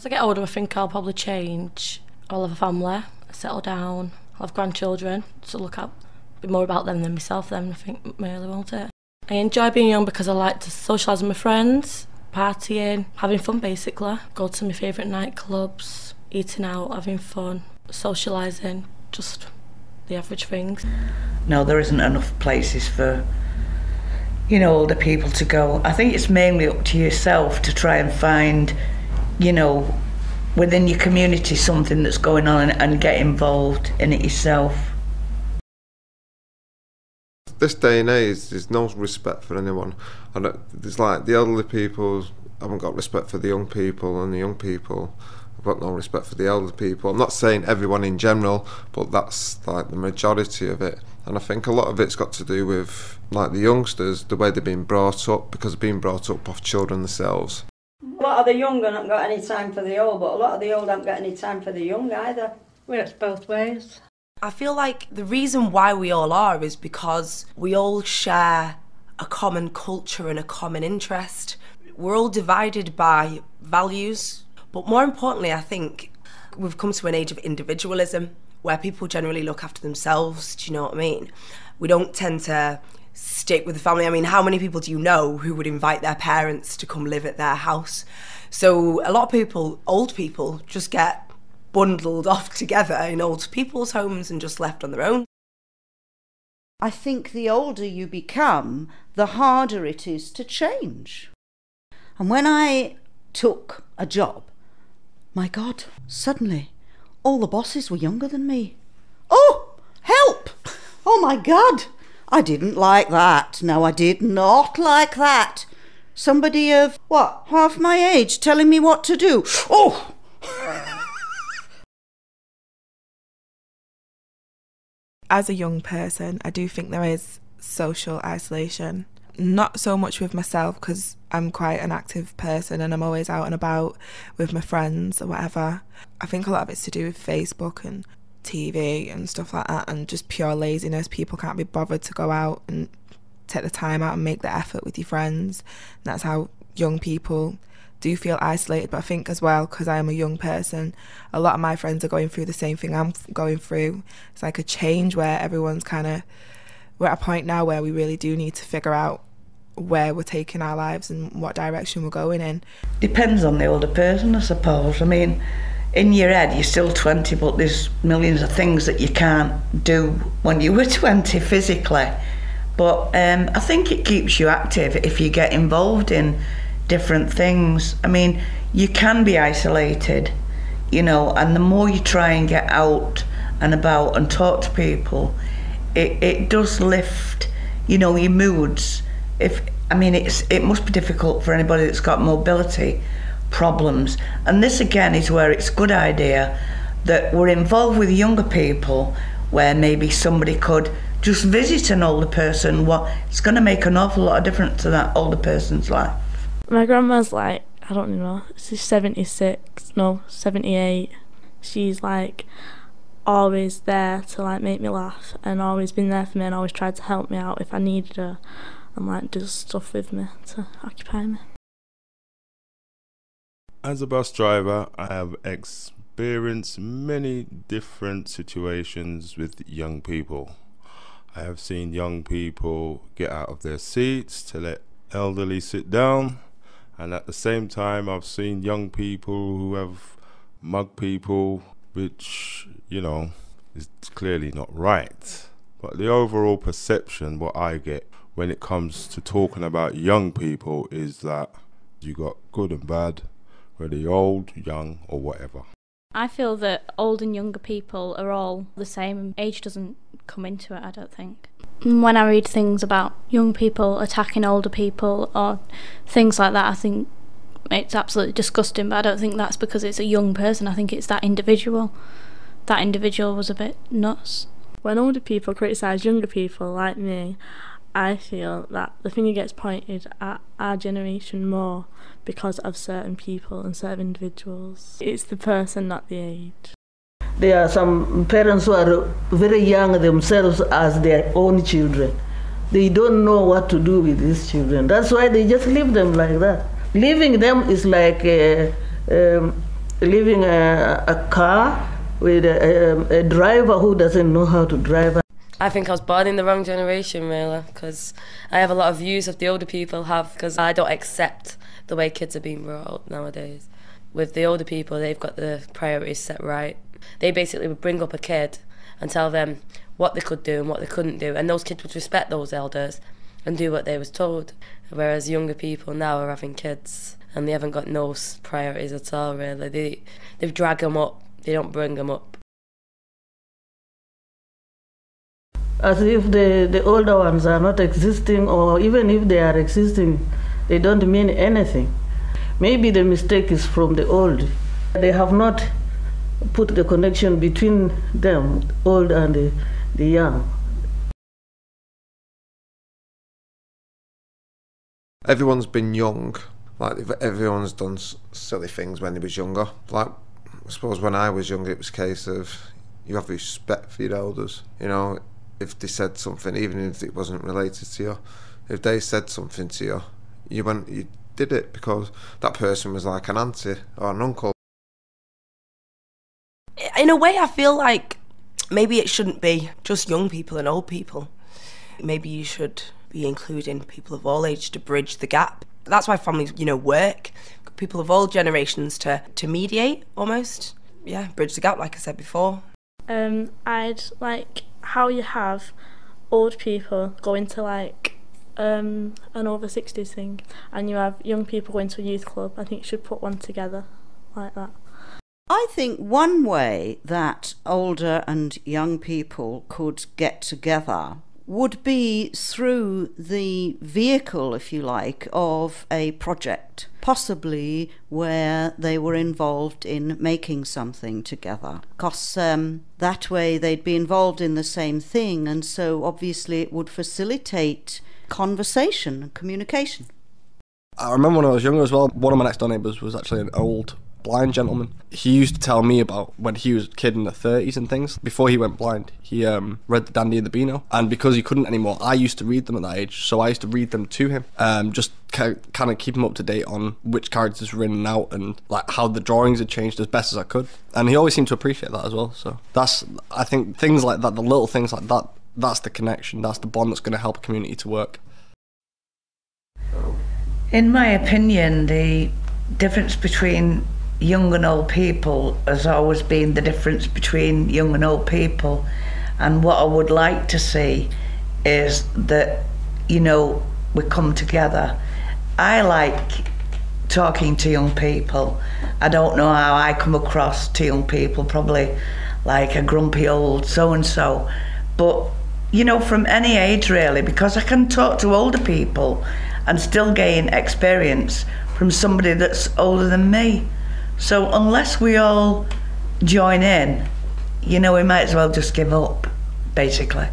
As I get older, I think I'll probably change. I'll have a family, settle down, I'll have grandchildren, so look out, be more about them than myself then, I think, really, won't it? I enjoy being young because I like to socialise with my friends, partying, having fun basically. Go to my favourite nightclubs, eating out, having fun, socialising, just the average things. No, there isn't enough places for, you know, older people to go. I think it's mainly up to yourself to try and find, you know, within your community something that's going on and get involved in it yourself. This day and age, there's no respect for anyone. And there's like the elderly people haven't got respect for the young people, and the young people have got no respect for the elderly people. I'm not saying everyone in general, but that's like the majority of it. And I think a lot of it's got to do with like the youngsters, the way they've been brought up, because they've been brought up off children themselves. A lot of the young haven't got any time for the old, but a lot of the old haven't got any time for the young either. Well, it's both ways. I feel like the reason why we all are is because we all share a common culture and a common interest. We're all divided by values, but more importantly, I think we've come to an age of individualism where people generally look after themselves, do you know what I mean? We don't tend to stick with the family. I mean, how many people do you know who would invite their parents to come live at their house? So a lot of people, old people, just get bundled off together in old people's homes and just left on their own. I think the older you become, the harder it is to change. And when I took a job, my God, suddenly all the bosses were younger than me. Oh, help! Oh my God! I didn't like that. No, I did not like that. Somebody of, what, half my age telling me what to do. Oh! As a young person, I do think there is social isolation. Not so much with myself, because I'm quite an active person and I'm always out and about with my friends or whatever. I think a lot of it's to do with Facebook and TV and stuff like that, and just pure laziness. People can't be bothered to go out and take the time out and make the effort with your friends. And that's how young people do feel isolated. But I think as well, because I am a young person, a lot of my friends are going through the same thing I'm going through. It's like a change where everyone's we're at a point now where we really do need to figure out where we're taking our lives and what direction we're going in. Depends on the older person, I suppose. I mean, in your head you're still 20, but there's millions of things that you can't do when you were 20 physically. But I think it keeps you active if you get involved in different things. I mean, you can be isolated, you know, and the more you try and get out and about and talk to people, it does lift, you know, your moods. It must be difficult for anybody that's got mobility problems. And this again is where it's a good idea that we're involved with younger people, where maybe somebody could just visit an older person. It's going to make an awful lot of difference to that older person's life. My grandma's like, I don't know, she's 78. She's like always there to like make me laugh and always been there for me and always tried to help me out if I needed her and like do stuff with me to occupy me. As a bus driver, I have experienced many different situations with young people. I have seen young people get out of their seats to let elderly sit down. And at the same time, I've seen young people who have mugged people, which, you know, is clearly not right. But the overall perception, what I get when it comes to talking about young people, is that you got good and bad, whether you're old, young, or whatever. I feel that old and younger people are all the same. Age doesn't come into it, I don't think. When I read things about young people attacking older people or things like that, I think it's absolutely disgusting, but I don't think that's because it's a young person. I think it's that individual. That individual was a bit nuts. When older people criticise younger people like me, I feel that the finger gets pointed at our generation more because of certain people and certain individuals. It's the person, not the age. There are some parents who are very young themselves as their own children. They don't know what to do with these children. That's why they just leave them like that. Leaving them is like leaving a car with a driver who doesn't know how to drive. I think I was born in the wrong generation, really, because I have a lot of views of the older people have, because I don't accept the way kids are being brought up nowadays. With the older people, they've got the priorities set right. They basically would bring up a kid and tell them what they could do and what they couldn't do, and those kids would respect those elders and do what they was told. Whereas younger people now are having kids and they haven't got no priorities at all, really. They've dragged them up, they don't bring them up. As if the older ones are not existing, or even if they are existing, they don't mean anything. Maybe the mistake is from the old. They have not put the connection between them, old and the young. Everyone's been young. Like, everyone's done silly things when they was younger. Like, I suppose when I was younger, it was a case of you have respect for your elders. You know, if they said something, even if it wasn't related to you, if they said something to you, you did it because that person was like an auntie or an uncle. In a way, I feel like maybe it shouldn't be just young people and old people. Maybe you should be including people of all ages to bridge the gap. That's why families, work. People of all generations to mediate, almost. Yeah, bridge the gap, like I said before. I'd like how you have old people going to like an over 60s thing, and you have young people going to a youth club. I think you should put one together like that. I think one way that older and young people could get together would be through the vehicle, if you like, of a project, possibly where they were involved in making something together. Because that way they'd be involved in the same thing, and so obviously it would facilitate conversation and communication. I remember when I was younger as well, one of my next door neighbours was actually an old blind gentleman. He used to tell me about when he was a kid in the 30s and things. Before he went blind, he read the Dandy and the Beano, and because he couldn't anymore, I used to read them at that age, so I used to read them to him, just kind of keep him up to date on which characters were in and out, and like how the drawings had changed as best as I could, and he always seemed to appreciate that as well. So I think things like that, the little things like that, that's the connection, that's the bond that's going to help a community to work. In my opinion, the difference between young and old people has always been the difference between young and old people, and what I would like to see is that we come together. I like talking to young people. I don't know how I come across to young people, probably like a grumpy old so-and-so, but from any age really, because I can talk to older people and still gain experience from somebody that's older than me. So unless we all join in, we might as well just give up, basically.